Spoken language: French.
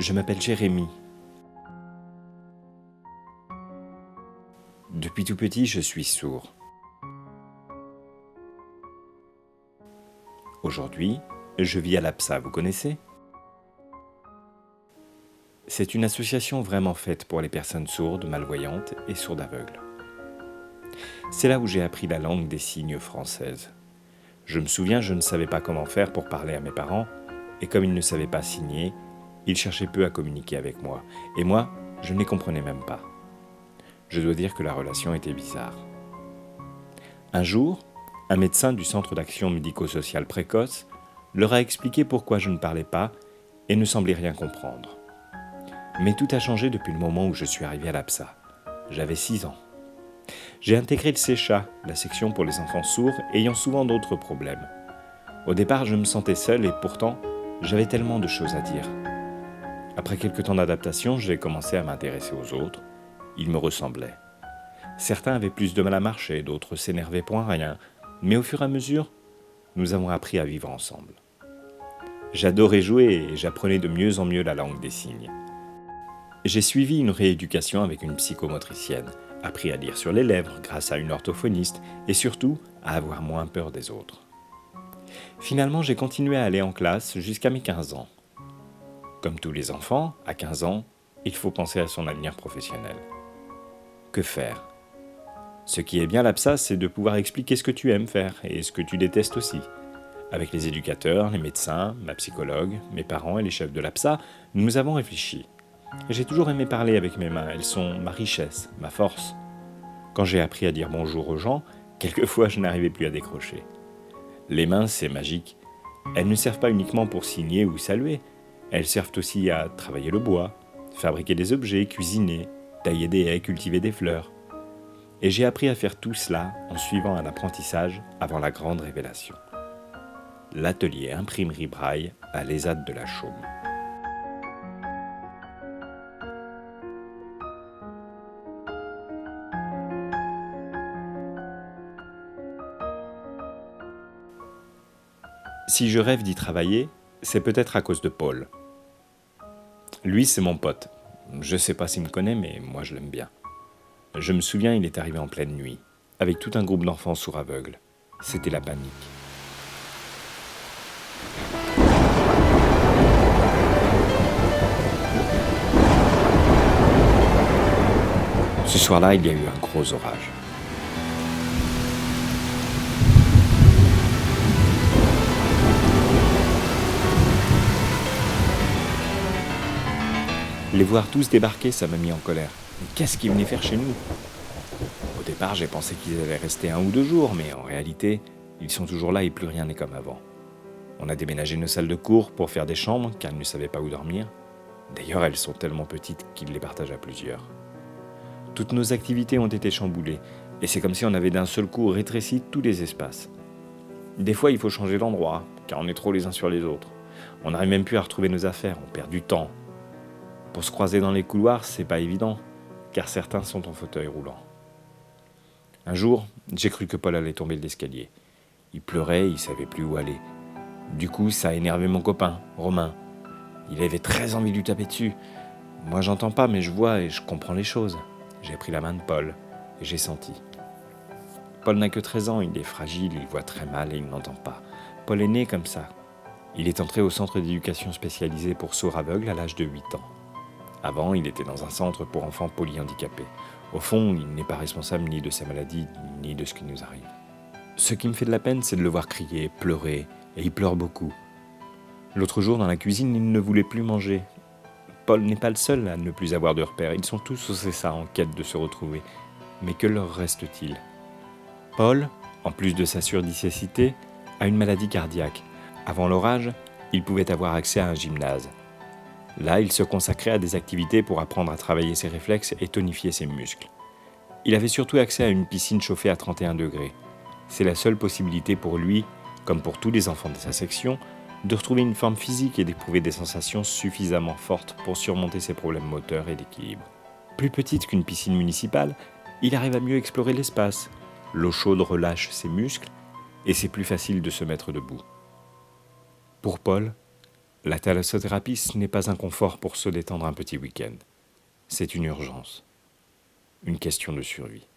Je m'appelle Jérémy. Depuis tout petit, je suis sourd. Aujourd'hui, je vis à l'APSA, vous connaissez? C'est une association vraiment faite pour les personnes sourdes, malvoyantes et sourdes aveugles. C'est là où j'ai appris la langue des signes française. Je me souviens, je ne savais pas comment faire pour parler à mes parents, et comme ils ne savaient pas signer, ils cherchaient peu à communiquer avec moi, et moi, je ne les comprenais même pas. Je dois dire que la relation était bizarre. Un jour, un médecin du centre d'action médico-sociale précoce leur a expliqué pourquoi je ne parlais pas et ne semblait rien comprendre. Mais tout a changé depuis le moment où je suis arrivé à l'APSA. J'avais 6 ans. J'ai intégré le CECHA, la section pour les enfants sourds ayant souvent d'autres problèmes. Au départ, je me sentais seul et pourtant, j'avais tellement de choses à dire. Après quelques temps d'adaptation, j'ai commencé à m'intéresser aux autres. Ils me ressemblaient. Certains avaient plus de mal à marcher, d'autres s'énervaient pour un rien, mais au fur et à mesure, nous avons appris à vivre ensemble. J'adorais jouer et j'apprenais de mieux en mieux la langue des signes. J'ai suivi une rééducation avec une psychomotricienne, appris à lire sur les lèvres grâce à une orthophoniste et surtout à avoir moins peur des autres. Finalement, j'ai continué à aller en classe jusqu'à mes 15 ans. Comme tous les enfants, à 15 ans, il faut penser à son avenir professionnel. Que faire? Ce qui est bien à l'APSA, c'est de pouvoir expliquer ce que tu aimes faire et ce que tu détestes aussi. Avec les éducateurs, les médecins, ma psychologue, mes parents et les chefs de l'APSA, nous avons réfléchi. J'ai toujours aimé parler avec mes mains, elles sont ma richesse, ma force. Quand j'ai appris à dire bonjour aux gens, quelquefois je n'arrivais plus à décrocher. Les mains, c'est magique. Elles ne servent pas uniquement pour signer ou saluer, elles servent aussi à travailler le bois, fabriquer des objets, cuisiner, tailler des haies, cultiver des fleurs. Et j'ai appris à faire tout cela en suivant un apprentissage avant la grande révélation. L'atelier imprimerie braille à l'ESAT de la Chaume. Si je rêve d'y travailler, c'est peut-être à cause de Paul. Lui, c'est mon pote. Je sais pas s'il me connaît, mais moi je l'aime bien. Je me souviens, il est arrivé en pleine nuit, avec tout un groupe d'enfants sourds aveugles. C'était la panique. Ce soir-là, il y a eu un gros orage. Les voir tous débarquer, ça m'a mis en colère. Mais qu'est-ce qu'ils venaient faire chez nous? Au départ, j'ai pensé qu'ils allaient rester 1 ou 2 jours, mais en réalité, ils sont toujours là et plus rien n'est comme avant. On a déménagé nos salles de cours pour faire des chambres, car ils ne savaient pas où dormir. D'ailleurs, elles sont tellement petites qu'ils les partagent à plusieurs. Toutes nos activités ont été chamboulées, et c'est comme si on avait d'un seul coup rétréci tous les espaces. Des fois, il faut changer d'endroit, car on est trop les uns sur les autres. On n'arrive même plus à retrouver nos affaires, on perd du temps. Pour se croiser dans les couloirs, c'est pas évident, car certains sont en fauteuil roulant. Un jour, j'ai cru que Paul allait tomber de l'escalier. Il pleurait, il savait plus où aller. Du coup, ça a énervé mon copain, Romain. Il avait très envie de lui taper dessus. Moi, j'entends pas, mais je vois et je comprends les choses. J'ai pris la main de Paul et j'ai senti. Paul n'a que 13 ans, il est fragile, il voit très mal et il n'entend pas. Paul est né comme ça. Il est entré au centre d'éducation spécialisé pour sourds aveugles à l'âge de 8 ans. Avant, il était dans un centre pour enfants polyhandicapés. Au fond, il n'est pas responsable ni de sa maladie, ni de ce qui nous arrive. Ce qui me fait de la peine, c'est de le voir crier, pleurer, et il pleure beaucoup. L'autre jour, dans la cuisine, il ne voulait plus manger. Paul n'est pas le seul à ne plus avoir de repères. Ils sont tous au CESA en quête de se retrouver. Mais que leur reste-t-il? Paul, en plus de sa surdicécité, a une maladie cardiaque. Avant l'orage, il pouvait avoir accès à un gymnase. Là, il se consacrait à des activités pour apprendre à travailler ses réflexes et tonifier ses muscles. Il avait surtout accès à une piscine chauffée à 31 degrés. C'est la seule possibilité pour lui, comme pour tous les enfants de sa section, de retrouver une forme physique et d'éprouver des sensations suffisamment fortes pour surmonter ses problèmes moteurs et d'équilibre. Plus petite qu'une piscine municipale, il arrive à mieux explorer l'espace. L'eau chaude relâche ses muscles et c'est plus facile de se mettre debout. Pour Paul, La thalassothérapie, ce n'est pas un confort pour se détendre un petit week-end. C'est une urgence, une question de survie.